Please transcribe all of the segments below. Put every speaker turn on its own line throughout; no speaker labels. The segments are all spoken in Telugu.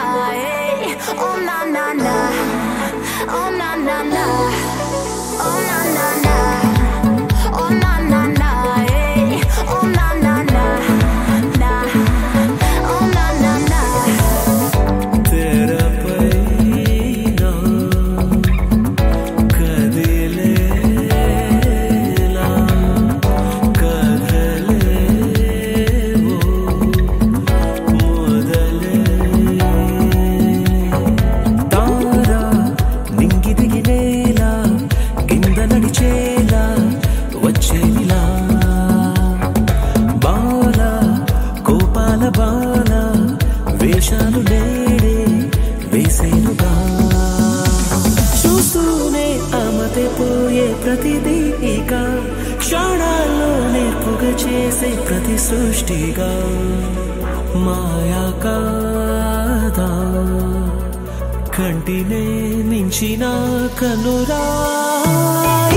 na, hey. Oh na na na, oh na na na, oh na na na, oh na na na, hey. Oh na na na, na, oh na na na.
Tera paina kadilela kadhale wo modale tara ningi diginela kinda nadichela వచ్చేలా బాల కోపాల బాల వేషాలు నేడే వేసేనుగా చూస్తూనే ఆమతే పోయే ప్రతిదీ ఇక క్షణాల్లో నేర్పుగా చేసే ప్రతి సృష్టిగా మాయా కాదా కంటినే మించిన కనురా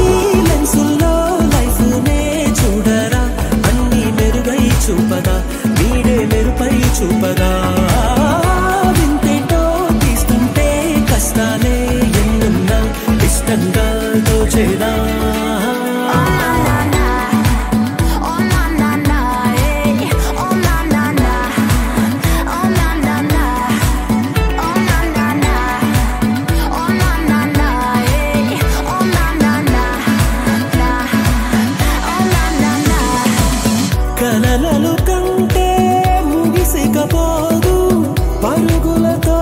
ఈ లెన్సుల్లో లైఫ్ నే చూడరా అన్ని మెరుగై చూపదా నీడే మెరుపై చూపదా వింతేటో తీస్తుంటే కష్టాలే ఎన్నున్నా ఇష్టంగా దోచేదా కలలలు కంటే ముగిసికపోదు పరుగులతో